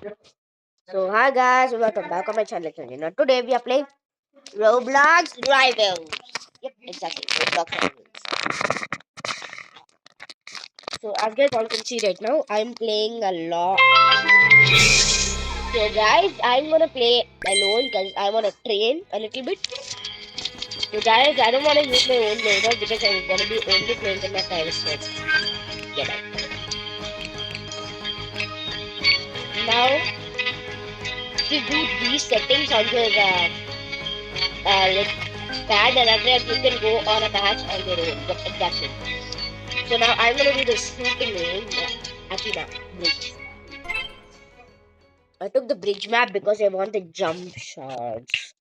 So hi guys, welcome back on my channel. Now today we are playing Roblox Rivals. Yep, exactly. Roblox Rivals. So as guys all can see right now, I'm playing a lot. So guys, I'm gonna play alone because I wanna train a little bit. So guys, I don't wanna use my own loader because I'm gonna be only playing in my private server. Yeah, bye. Now to do these settings on your like pad and after that you can go on a match on your own. But exactly. So now I'm gonna do the shooting range. Actually, now bridge. I took the bridge map because I want the jump shots.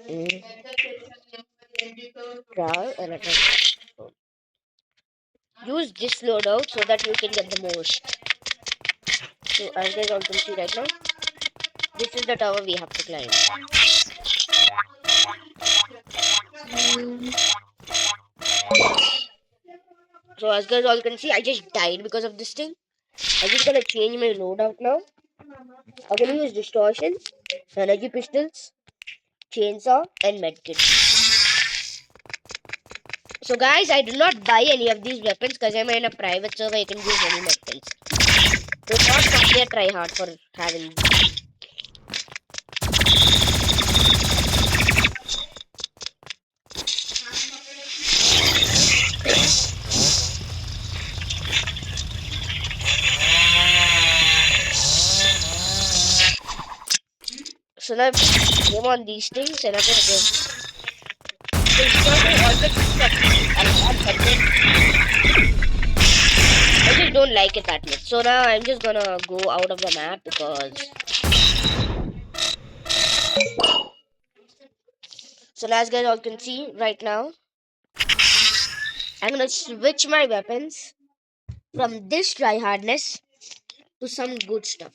Mm. Draw and attack. Use this loadout so that you can get the most. So as guys all can see right now, this is the tower we have to climb. So as guys all can see, I just died because of this thing. I'm just gonna change my loadout now. I'm gonna use distortion, energy pistols, chainsaw, and medkit. So guys, I do not buy any of these weapons because I'm in a private server. I can use any weapons. Do not come here try hard for having these. So now game on these things and I'm gonna go. So distortion also keeps up a lot, but then I just don't like it that much. So now I'm just gonna go out of the map because. So now as guys all can see right now, I'm gonna switch my weapons from this try hardness to some good stuff.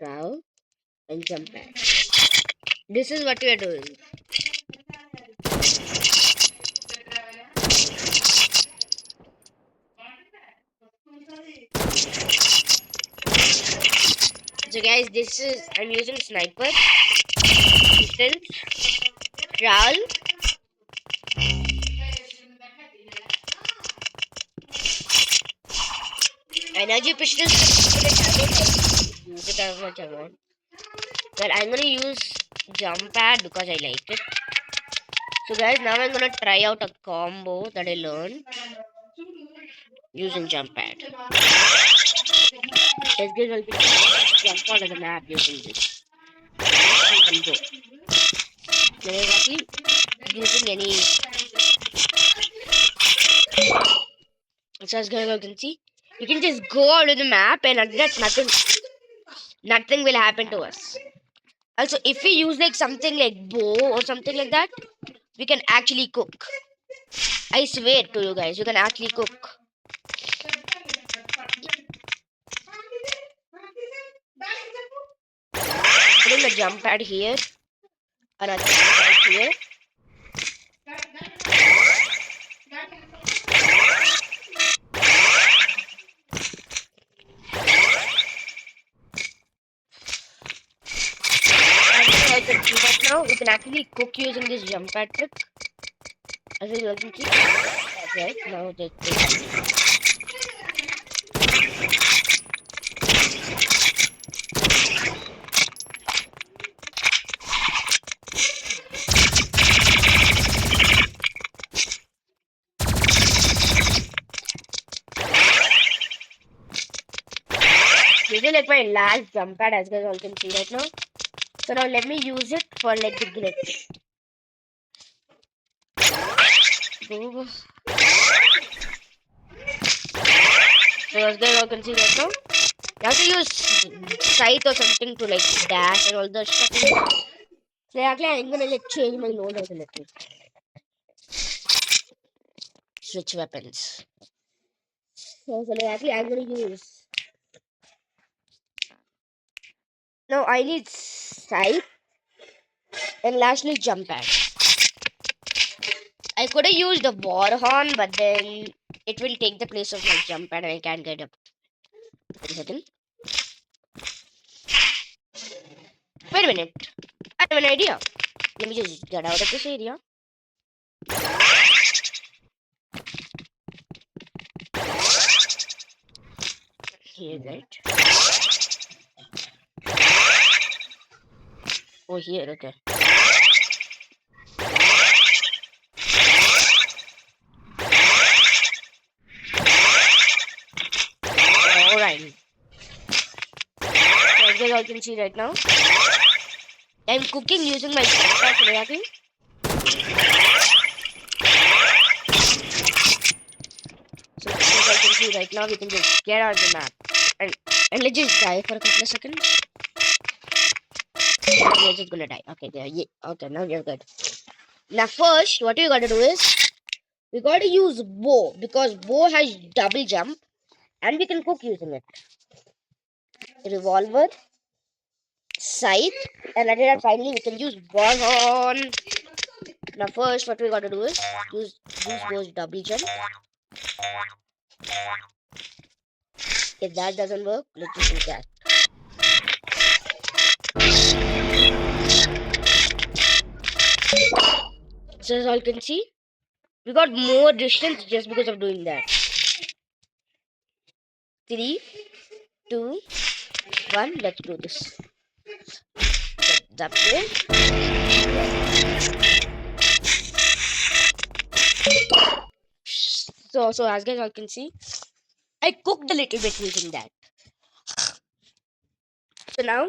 Now and jump back. This is what we are doing. So guys, this is I'm using sniper, distance, prowl, energy pistols. Use it as much I want. But I'm gonna use jump pad because I like it. So guys, now I'm gonna try out a combo that I learned using jump pad. Let's get a jump out of the map using this. You can go. So exactly using any. So as guys you can see, you can just go out of the map and after that nothing will happen to us. Also, if we use like something like bow or something like that, we can actually cook. I swear to you guys, you can actually cook. Putting the jump pad here, another jump pad here. And I can see that now. We can actually cook using this jump pad trick. As you can see. Okay, now just this is like my last jump pad as you guys all can see right now. So now let me use it for like the glitch. Boom. So as guys all can see right now. You have to use sight or something to like dash and all the stuff. So actually I'm gonna like change my load out a little. Switch weapons. So actually I'm gonna use. No, I need sight and lastly jump pad. I could have used a war horn, but then it will take the place of my jump pad and I can't get up. Wait a second. Wait a minute. I have an idea. Let me just get out of this area. Here, right? Oh, here, okay. Alright. So as you all can see right now, I'm cooking using my backpack. So as you all can see right now, we can just get out of the map. And let's just die for a couple of seconds. We're just gonna die. Okay, there. Yeah. Okay, now you're good. Now first, what you gotta do is we gotta use bow because bow has double jump and we can cook using it. Revolver, scythe, and after that finally we can use war horn. Now first, what we gotta do is use bow's double jump. If that doesn't work, let's just do that. So as all can see, we got more distance just because of doing that. 3, 2, 1. Let's do this. That way. So as guys all can see, I cooked a little bit using that. So now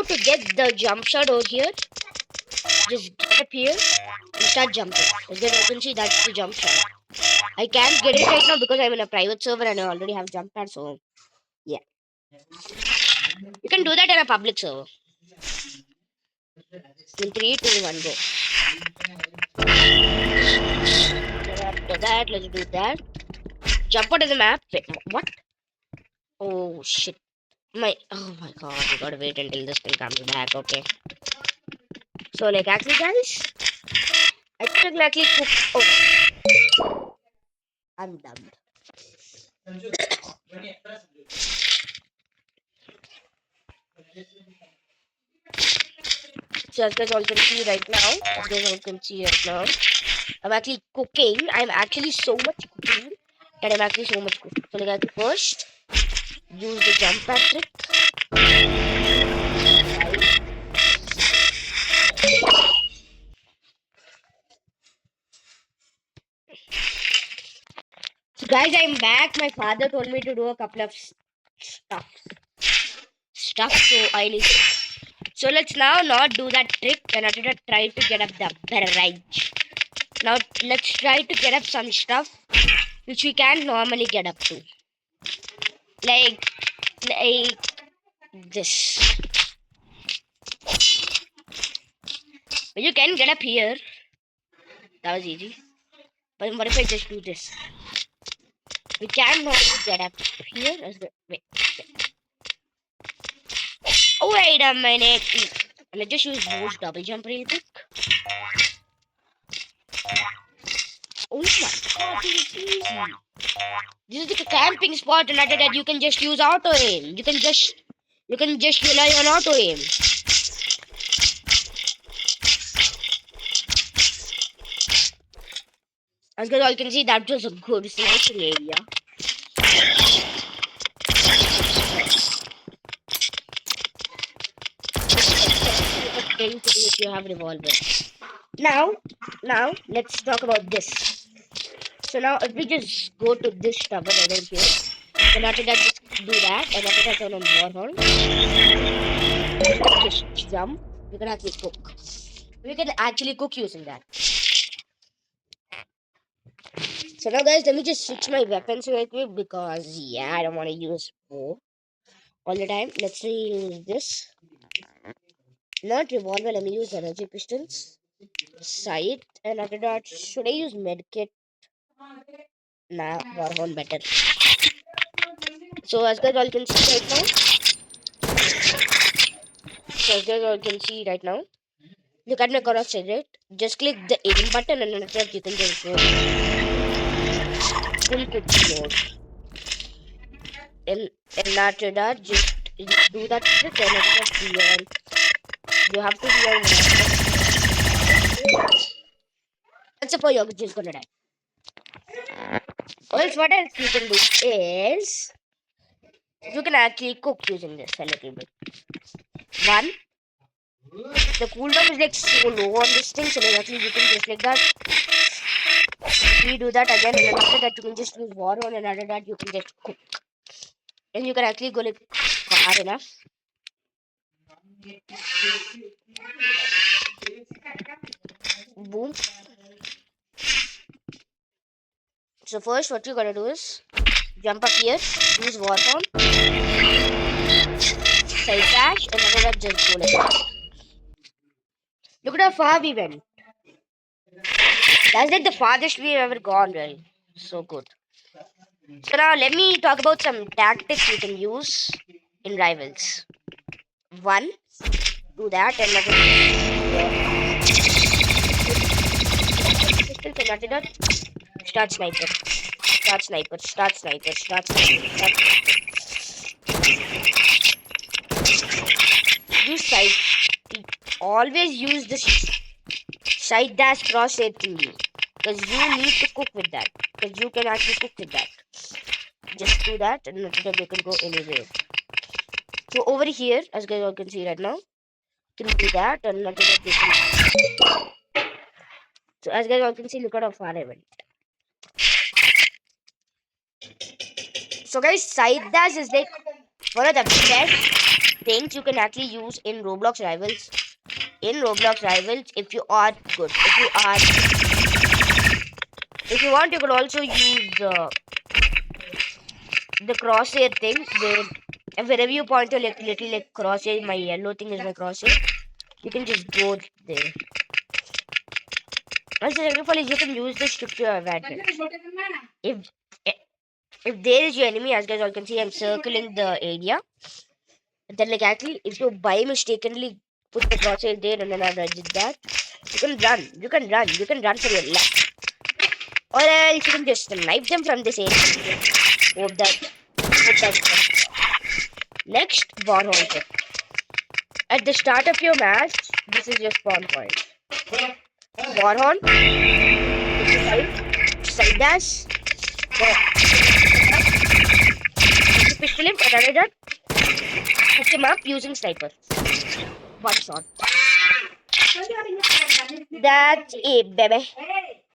to get the jump shot over here, just get up here and start jumping. As guys all can see, that's the jump shot. I can't get it right now because I'm in a private server and I already have jump pad. So yeah, you can do that in a public server. In 3, 2, 1, go. After that, let's do that. Jump out of the map. Wait, what? Oh shit. Oh my god, we gotta wait until this thing comes back, okay. So like actually guys, I think I actually cook. Oh, I'm done. So as guys all can see right now, I'm actually cooking. I'm actually so much cooking that I'm actually so much cooking. So like first, use the jump pad trick. So guys, I'm back. My father told me to do a couple of stuff. So I need. So let's now not do that trick and after that try to get up the bridge. Now let's try to get up some stuff which we can't normally get up to. Like this. But you can get up here. That was easy. But what if I just do this? We can normally get up here. Wait. Oh, wait a minute. Let's just use Boo's double jump real quick. Oh my god, this is easy. This is like a camping spot and after that you can just use auto aim. You can just rely on auto aim. As you all can see, that was a good sniping area. If you have revolver. Now let's talk about this. So now if we just go to this tower right over here, then after that just do that, and after that turn on war horn. Just jump. We can actually cook. We can actually cook using that. So now guys, let me just switch my weapons real quick because yeah, I don't want to use bow all the time. Let's use this. Not revolver, let me use energy pistols. Sight, and after that, should I use medkit? Nah, warhorn better. So as guys all can see right now. You can make a cigarette. Just click the aim button and after that you can just go full cooking mode. And after that, just do that trick and after that you have to be on. And suppose you're just gonna die. Or else what else you can do is you can actually cook using this a little bit. One, the cooldown is like so low on this thing, so like actually you can just like that. Redo that again, and then after that you can just use water, and after that you can just cook. And you can actually go like far enough. Boom. So first what you gotta do is jump up here, use Warhound, side dash, and after that just go like that. Look at how far we went. That's like the farthest we've ever gone, really. So good. So now let me talk about some tactics you can use in rivals. One, do that, and after that, start sniper. Start sniper, start sniper, start sniper, start sniper. Use side. Always use the side dash crosshair thingy. Because you need to cook with that. Because you can actually cook with that. Just do that and after that you can go anywhere. So over here, as guys all can see right now, you can do that and after that you can. So as guys all can see, look at how far I went. So guys, side dash is like one of the best things you can actually use in Roblox Rivals. In Roblox Rivals, if you are good, if you want, you can also use the crosshair thing wherever you point your like little like crosshair, my yellow thing is my crosshair. You can just go there. And so second of all is you can use this to your advantage. If if there is your enemy, as guys all can see, I'm circling the area. Then like actually, if you by mistakenly put the crosshair there and then I did that, you can run. You can run. You can run for your life. Or else you can just snipe them from this area. Hope that. Next, Warhorn tip. At the start of your match, this is your spawn point. Warhorn, side dash, pistol him, and another hook him up using sniper. One shot. That's it, baby.